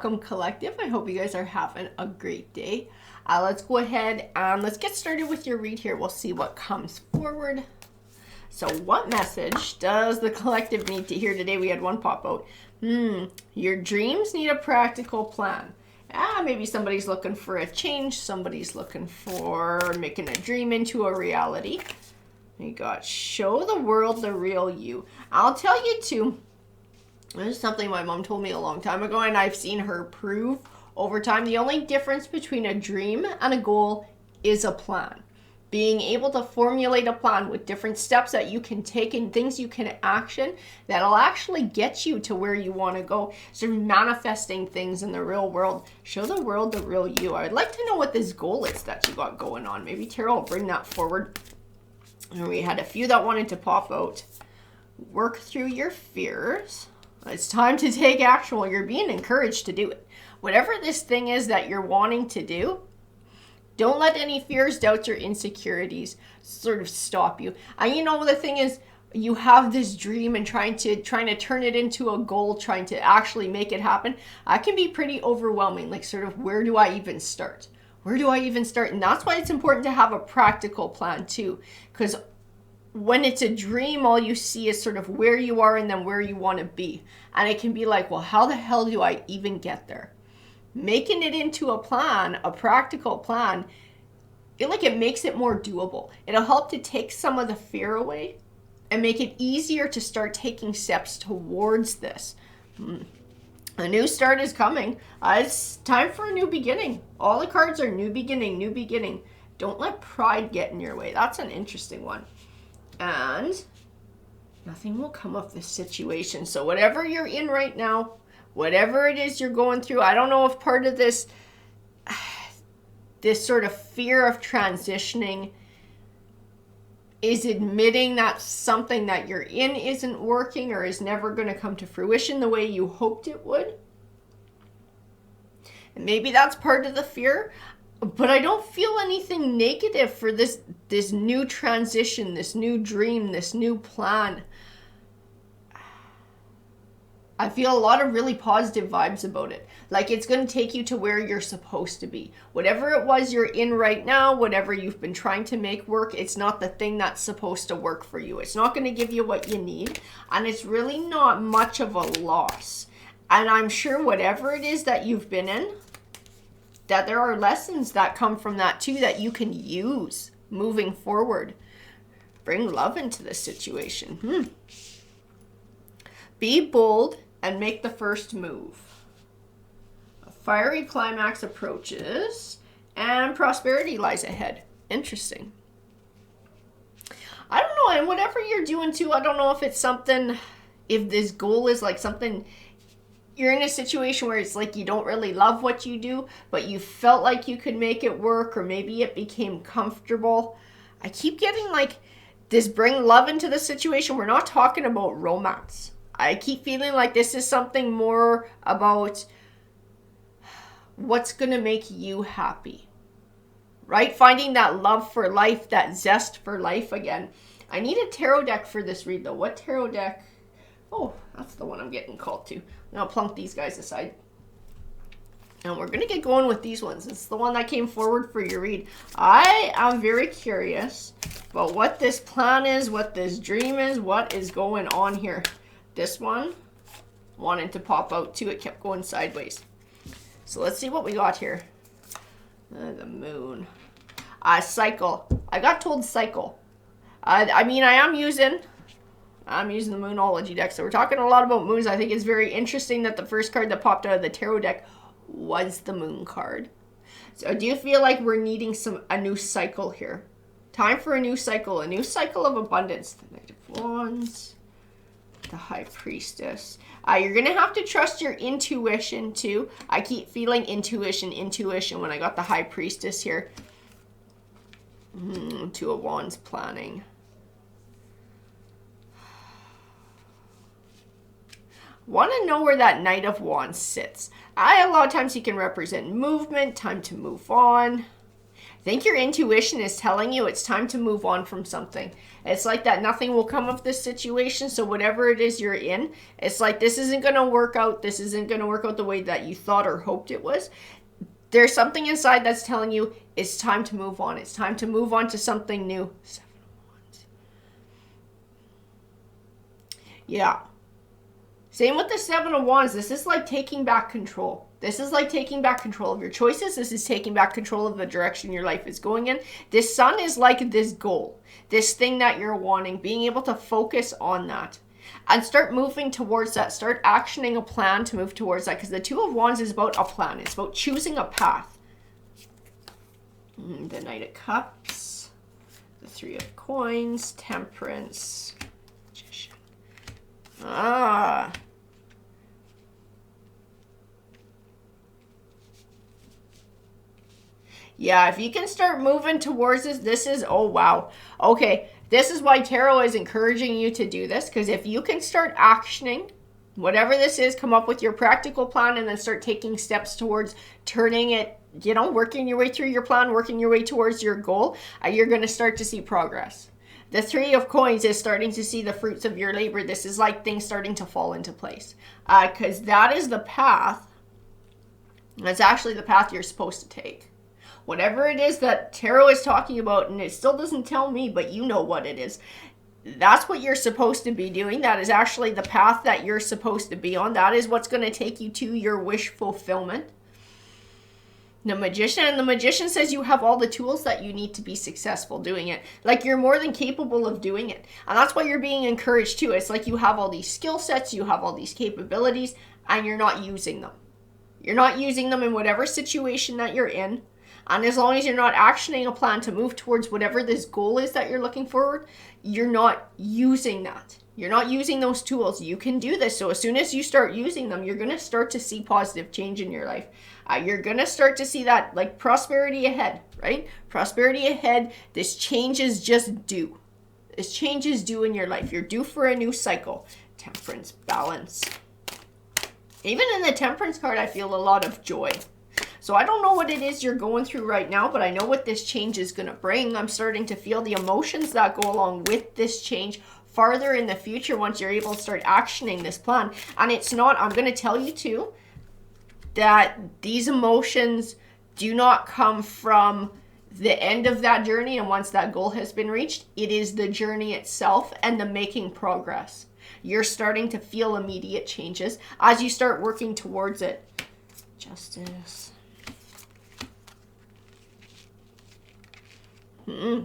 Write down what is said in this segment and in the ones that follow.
welcome collective. I hope you guys are having a great day. Let's go ahead and let's get started with your read here. We'll see what comes forward. So what message does the collective need to hear today? We had one pop out. Your dreams need a practical plan. Maybe somebody's looking for a change. Somebody's looking for making a dream into a reality. We got show the world the real you. I'll tell you too. This is something my mom told me a long time ago, and I've seen her prove over time. The only difference between a dream and a goal is a plan. Being able to formulate a plan with different steps that you can take and things you can action that'll actually get you to where you want to go. So manifesting things in the real world. Show the world the real you. I'd like to know what this goal is that you got going on. Maybe Tara will bring that forward. And we had a few that wanted to pop out. Work through your fears. It's time to take action. Well, you're being encouraged to do it. Whatever this thing is that you're wanting to do, don't let any fears, doubts, or insecurities sort of stop you. And you know, the thing is, you have this dream and trying to turn it into a goal, trying to actually make it happen. That can be pretty overwhelming. Like, sort of, where do I even start? Where do I even start? And that's why it's important to have a practical plan too. Because when it's a dream, all you see is sort of where you are and then where you want to be. And it can be like, well, how the hell do I even get there? Making it into a plan, a practical plan, it makes it more doable. It'll help to take some of the fear away and make it easier to start taking steps towards this. A new start is coming. It's time for a new beginning. All the cards are new beginning, new beginning. Don't let pride get in your way. That's an interesting one. And nothing will come of this situation. So whatever you're in right now, whatever it is you're going through, I don't know if part of this sort of fear of transitioning is admitting that something that you're in isn't working or is never going to come to fruition the way you hoped it would. And maybe that's part of the fear. But I don't feel anything negative for this new transition, this new dream, this new plan. I feel a lot of really positive vibes about it. Like, it's going to take you to where you're supposed to be. Whatever it was you're in right now, whatever you've been trying to make work, it's not the thing that's supposed to work for you. It's not going to give you what you need. And it's really not much of a loss. And I'm sure whatever it is that you've been in, that there are lessons that come from that too that you can use moving forward. Bring love into this situation. Be bold and make the first move. A fiery climax approaches and prosperity lies ahead. Interesting. I don't know, and whatever you're doing too, I don't know if it's something, if this goal is like something, you're in a situation where it's like you don't really love what you do, but you felt like you could make it work, or maybe it became comfortable. I keep getting like this bring love into the situation. We're not talking about romance. I keep feeling like this is something more about what's going to make you happy, right? Finding that love for life, that zest for life again. I need a tarot deck for this read though. What tarot deck? Oh, that's the one I'm getting called to. I'll plunk these guys aside. And we're going to get going with these ones. It's the one that came forward for your read. I am very curious about what this plan is, what this dream is, what is going on here. This one wanted to pop out too. It kept going sideways. So let's see what we got here. The moon. Cycle. I got told cycle. I mean, I'm using the Moonology deck, so we're talking a lot about moons. I think it's very interesting that the first card that popped out of the tarot deck was the moon card. So do you feel like we're needing a new cycle here? Time for a new cycle of abundance. The Knight of Wands, the High Priestess. You're going to have to trust your intuition too. I keep feeling intuition when I got the High Priestess here. Two of Wands, planning. Want to know where that Knight of Wands sits. A lot of times he can represent movement, time to move on. I think your intuition is telling you it's time to move on from something. It's like that nothing will come of this situation. So whatever it is you're in, it's like this isn't going to work out. This isn't going to work out the way that you thought or hoped it was. There's something inside that's telling you it's time to move on. It's time to move on to something new. 7 of Wands. Yeah. Same with the 7 of Wands. This is like taking back control. This is like taking back control of your choices. This is taking back control of the direction your life is going in. This Sun is like this goal, this thing that you're wanting, being able to focus on that and start moving towards that. Start actioning a plan to move towards that, because the 2 of Wands is about a plan. It's about choosing a path. The Knight of Cups, the 3 of Coins, Temperance, Magician. Yeah, if you can start moving towards this is, oh wow. Okay, this is why tarot is encouraging you to do this, because if you can start actioning whatever this is, come up with your practical plan and then start taking steps towards turning it, you know, working your way through your plan, working your way towards your goal, you're going to start to see progress. The 3 of Coins is starting to see the fruits of your labor. This is like things starting to fall into place, because that is the path. That's actually the path you're supposed to take. Whatever it is that tarot is talking about, and it still doesn't tell me, but you know what it is. That's what you're supposed to be doing. That is actually the path that you're supposed to be on. That is what's going to take you to your wish fulfillment. The Magician, and the Magician says you have all the tools that you need to be successful doing it. Like, you're more than capable of doing it. And that's why you're being encouraged too. It's like you have all these skill sets, you have all these capabilities, and you're not using them. You're not using them in whatever situation that you're in. And as long as you're not actioning a plan to move towards whatever this goal is that you're looking forward, you're not using that. You're not using those tools. You can do this. So as soon as you start using them, you're going to start to see positive change in your life. You're going to start to see that, like, prosperity ahead, right? Prosperity ahead. This change is just due. This change is due in your life. You're due for a new cycle. Temperance, balance. Even in the Temperance card, I feel a lot of joy. So I don't know what it is you're going through right now, but I know what this change is going to bring. I'm starting to feel the emotions that go along with this change farther in the future once you're able to start actioning this plan. And it's not, I'm going to tell you too, that these emotions do not come from the end of that journey and once that goal has been reached. It is the journey itself and the making progress. You're starting to feel immediate changes as you start working towards it. Justice. The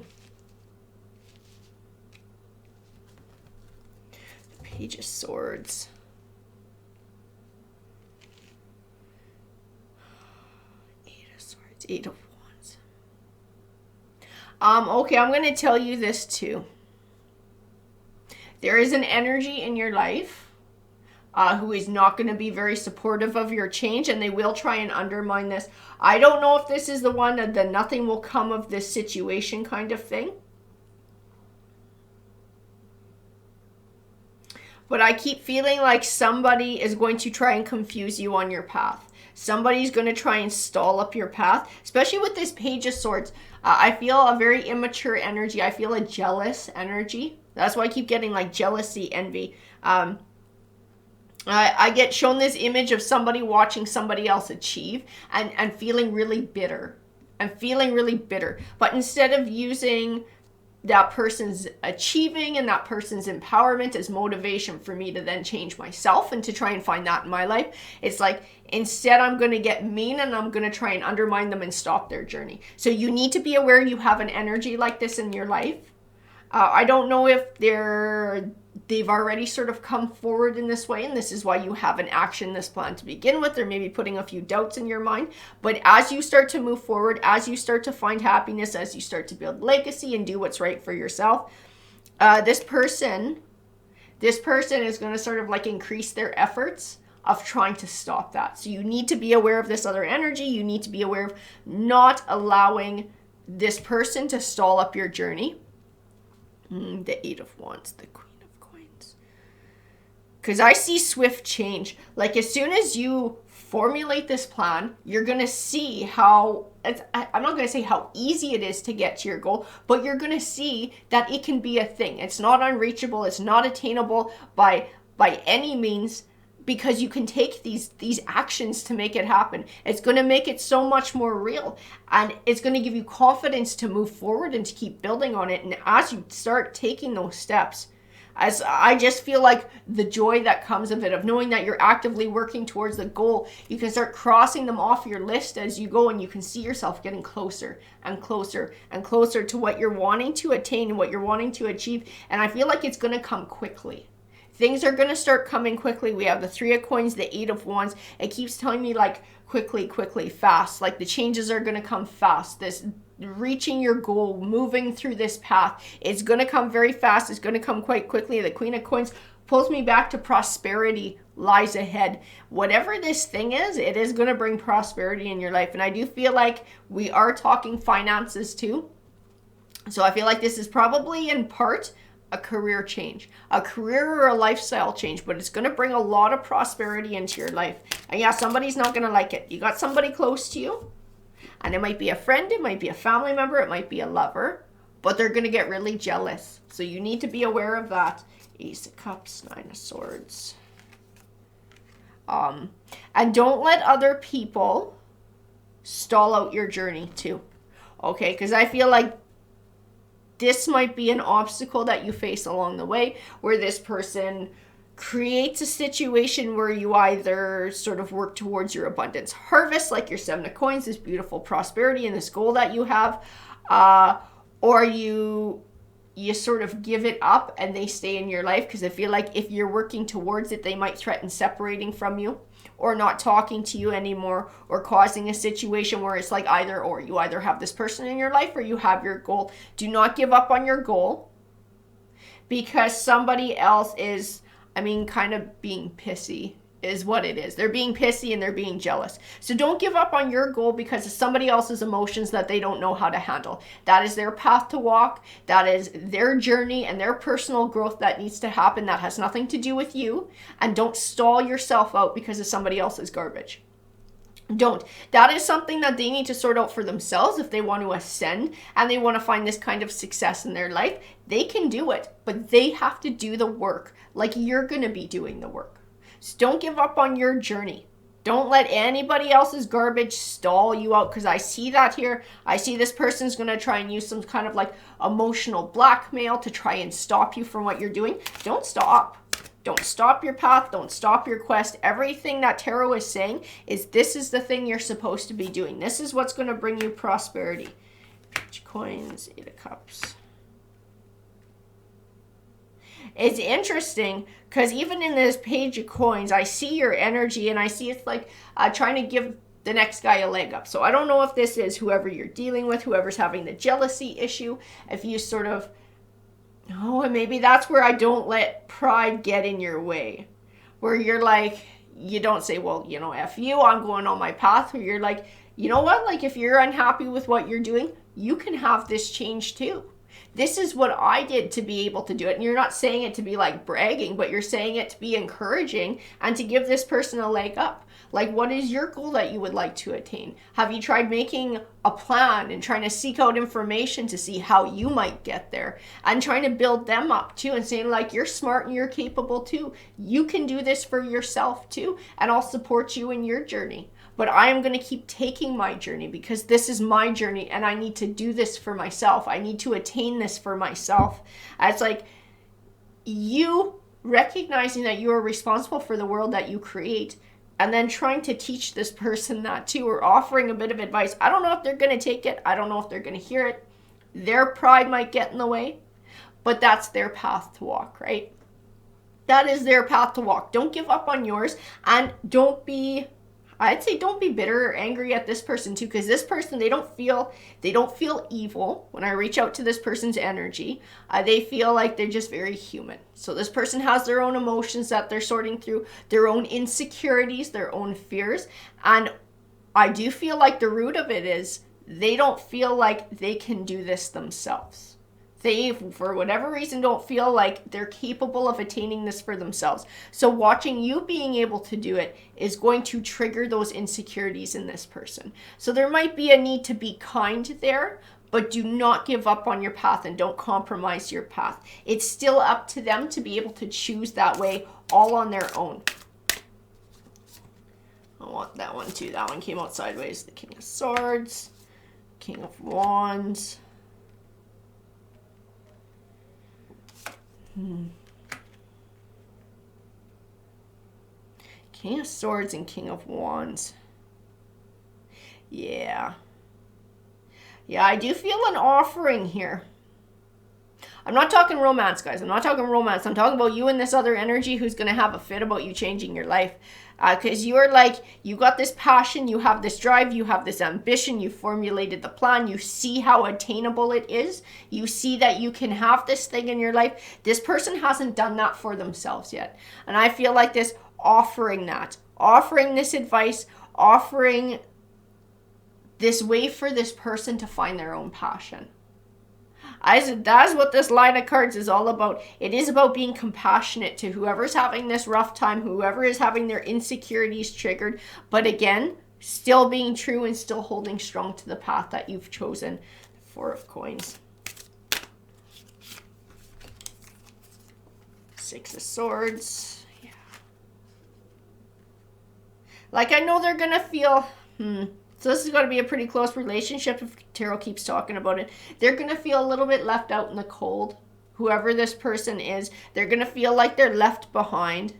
Page of Swords. Eight of Swords. 8 of Wands. Okay, I'm going to tell you this too. There is an energy in your life who is not going to be very supportive of your change, and they will try and undermine this. I don't know if this is the one that the nothing will come of this situation kind of thing. But I keep feeling like somebody is going to try and confuse you on your path. Somebody's going to try and stall up your path, especially with this Page of Swords. I feel a very immature energy. I feel a jealous energy. That's why I keep getting like jealousy, envy. I get shown this image of somebody watching somebody else achieve and feeling really bitter. I'm feeling really bitter. But instead of using that person's achieving and that person's empowerment as motivation for me to then change myself and to try and find that in my life, it's like instead I'm going to get mean and I'm going to try and undermine them and stop their journey. So you need to be aware you have an energy like this in your life. I don't know if they've already sort of come forward in this way, and this is why you haven't actioned this plan to begin with. They're maybe putting a few doubts in your mind. But as you start to move forward, as you start to find happiness, as you start to build legacy and do what's right for yourself, this person is going to sort of like increase their efforts of trying to stop that. So you need to be aware of this other energy. You need to be aware of not allowing this person to stall up your journey. The 8 of Wands, the Queen of Coins. Because I see swift change. Like as soon as you formulate this plan. You're going to see how, I'm not going to say how easy it is to get to your goal, but you're going to see that it can be a thing. It's not unreachable. It's not attainable by any means, because you can take these actions to make it happen. It's going to make it so much more real, and it's going to give you confidence to move forward and to keep building on it. And as you start taking those steps, as I just feel like the joy that comes of it, of knowing that you're actively working towards the goal, you can start crossing them off your list as you go, and you can see yourself getting closer and closer and closer to what you're wanting to attain and what you're wanting to achieve. And I feel like it's going to come quickly. Things are going to start coming quickly. We have the 3 of coins, the 8 of wands. It keeps telling me like quickly, fast. Like the changes are going to come fast. This reaching your goal, moving through this path, it's going to come very fast. It's going to come quite quickly. The Queen of Coins pulls me back to prosperity lies ahead. Whatever this thing is, it is going to bring prosperity in your life. And I do feel like we are talking finances too. So I feel like this is probably in part a career change, a career or a lifestyle change, but it's going to bring a lot of prosperity into your life. And yeah, somebody's not going to like it. You got somebody close to you, and it might be a friend, it might be a family member, it might be a lover, but they're going to get really jealous. So you need to be aware of that. Ace of Cups, 9 of Swords. And don't let other people stall out your journey too. Okay, because I feel like this might be an obstacle that you face along the way, where this person creates a situation where you either sort of work towards your abundance harvest, like your 7 of Coins, this beautiful prosperity and this goal that you have, or you sort of give it up and they stay in your life, because I feel like if you're working towards it, they might threaten separating from you or not talking to you anymore, or causing a situation where it's like either or. You either have this person in your life or you have your goal. Do not give up on your goal, because somebody else is, kind of being pissy is what it is. They're being pissy and they're being jealous. So don't give up on your goal because of somebody else's emotions that they don't know how to handle. That is their path to walk. That is their journey and their personal growth that needs to happen. That has nothing to do with you. And don't stall yourself out because of somebody else's garbage. Don't. That is something that they need to sort out for themselves if they want to ascend and they want to find this kind of success in their life. They can do it, but they have to do the work like you're going to be doing the work. So don't give up on your journey. Don't let anybody else's garbage stall you out, because I see that here. I see this person's going to try and use some kind of like emotional blackmail to try and stop you from what you're doing. Don't stop. Don't stop your path. Don't stop your quest. Everything that tarot is saying is this is the thing you're supposed to be doing. This is what's going to bring you prosperity. Page of Coins, 8 of Cups. It's interesting because even in this Page of Coins, I see your energy and I see it's like trying to give the next guy a leg up. So I don't know if this is whoever you're dealing with, whoever's having the jealousy issue, if you sort of, and maybe that's where I don't let pride get in your way. Where you're like, you don't say, well, F you, I'm going on my path. Where you're like, you know what? Like if you're unhappy with what you're doing, you can have this change too. This is what I did to be able to do it. And you're not saying it to be like bragging, but you're saying it to be encouraging and to give this person a leg up. Like, what is your goal that you would like to attain? Have you tried making a plan and trying to seek out information to see how you might get there, and trying to build them up too, and saying like, you're smart and you're capable too. You can do this for yourself too, and I'll support you in your journey. But I am going to keep taking my journey because this is my journey and I need to do this for myself. I need to attain this for myself. It's like you recognizing that you are responsible for the world that you create, and then trying to teach this person that too, or offering a bit of advice. I don't know if they're going to take it. I don't know if they're going to hear it. Their pride might get in the way, but that's their path to walk, right? That is their path to walk. Don't give up on yours, and I'd say don't be bitter or angry at this person too, because this person, they don't feel evil. When I reach out to this person's energy, they feel like they're just very human. So this person has their own emotions that they're sorting through, their own insecurities, their own fears. And I do feel like the root of it is they don't feel like they can do this themselves. They, for whatever reason, don't feel like they're capable of attaining this for themselves. So watching you being able to do it is going to trigger those insecurities in this person. So there might be a need to be kind there, but do not give up on your path and don't compromise your path. It's still up to them to be able to choose that way all on their own. I want that one too. That one came out sideways. The King of Swords, King of Wands. King of Swords and King of Wands. Yeah, I do feel an offering here. I'm not talking romance, guys. I'm not talking romance. I'm talking about you and this other energy who's going to have a fit about you changing your life. Because you are like, you got this passion, you have this drive, you have this ambition, you formulated the plan, you see how attainable it is. You see that you can have this thing in your life. This person hasn't done that for themselves yet. And I feel like this offering that, offering this advice, offering this way for this person to find their own passion. That's what this line of cards is all about. It is about being compassionate to whoever's having this rough time, whoever is having their insecurities triggered. But again, still being true and still holding strong to the path that you've chosen. Four of Coins. Six of Swords. Yeah. Like, I know they're going to feel, so this is going to be a pretty close relationship if Tarot keeps talking about it. They're going to feel a little bit left out in the cold. Whoever this person is, they're going to feel like they're left behind.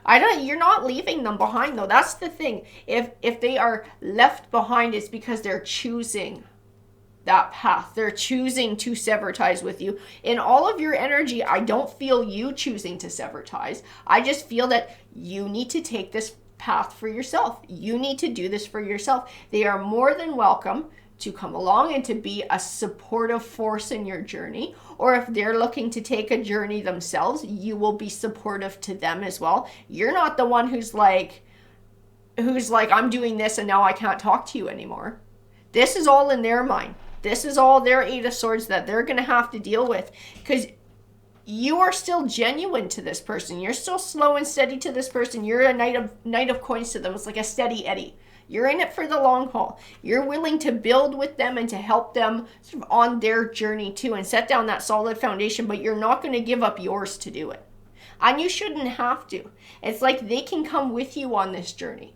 You're not leaving them behind though. That's the thing. If they are left behind, it's because they're choosing that path. They're choosing to sever ties with you. In all of your energy, I don't feel you choosing to sever ties. I just feel that you need to take this path for yourself. You need to do this for yourself. They are more than welcome to come along and to be a supportive force in your journey. Or if they're looking to take a journey themselves, you will be supportive to them as well. You're not the one who's like, I'm doing this and now I can't talk to you anymore. This is all in their mind. This is all their Eight of Swords that they're going to have to deal with, because you are still genuine to this person. You're still slow and steady to this person. You're a knight of coins to them. It's like a steady Eddie. You're in it for the long haul. You're willing to build with them and to help them sort of on their journey too and set down that solid foundation, but you're not going to give up yours to do it. And you shouldn't have to. It's like they can come with you on this journey.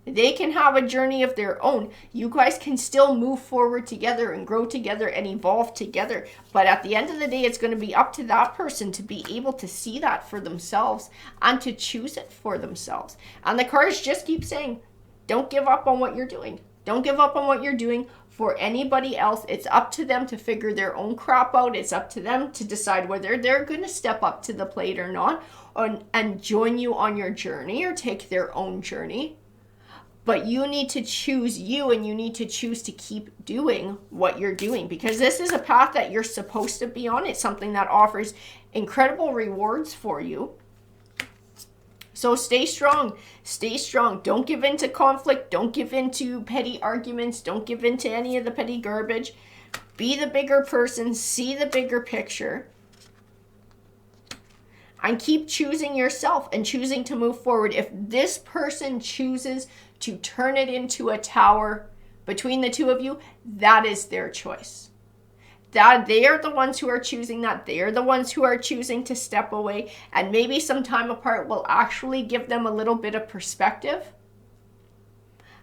They can have a journey of their own. You guys can still move forward together and grow together and evolve together. But at the end of the day, it's going to be up to that person to be able to see that for themselves and to choose it for themselves. And the cards just keep saying, don't give up on what you're doing. Don't give up on what you're doing for anybody else. It's up to them to figure their own crap out. It's up to them to decide whether they're going to step up to the plate or not, and join you on your journey or take their own journey. But you need to choose you, and you need to choose to keep doing what you're doing, because this is a path that you're supposed to be on. It's something that offers incredible rewards for you. So stay strong. Stay strong. Don't give in to conflict. Don't give in to petty arguments. Don't give in to any of the petty garbage. Be the bigger person. See the bigger picture. And keep choosing yourself and choosing to move forward. If this person chooses to turn it into a tower between the two of you, that is their choice. That they are the ones who are choosing that. They are the ones who are choosing to step away, and maybe some time apart will actually give them a little bit of perspective.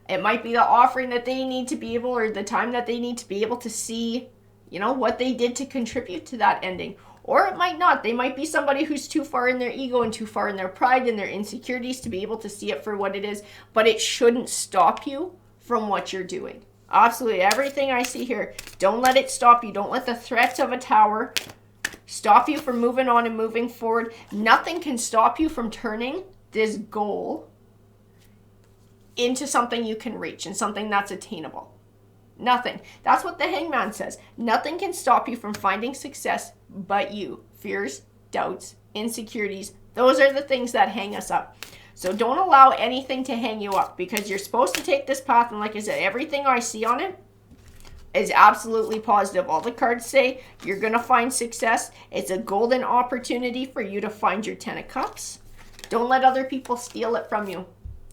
It might be the offering that they need to be able, or the time that they need to be able to see, what they did to contribute to that ending. Or it might not. They might be somebody who's too far in their ego and too far in their pride and their insecurities to be able to see it for what it is. But it shouldn't stop you from what you're doing. Absolutely. Everything I see here, don't let it stop you. Don't let the threat of a tower stop you from moving on and moving forward. Nothing can stop you from turning this goal into something you can reach and something that's attainable. Nothing. That's what the Hangman says. Nothing can stop you from finding success but you. Fears, doubts, insecurities. Those are the things that hang us up. So don't allow anything to hang you up, because you're supposed to take this path. And like I said, everything I see on it, is absolutely positive. All the cards say you're going to find success. It's a golden opportunity for you to find your 10 of Cups. Don't let other people steal it from you.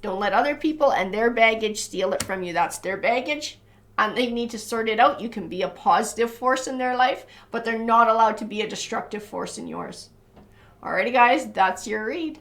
Don't let other people and their baggage steal it from you. That's their baggage, and they need to sort it out. You can be a positive force in their life, but they're not allowed to be a destructive force in yours. Alrighty, guys, that's your read.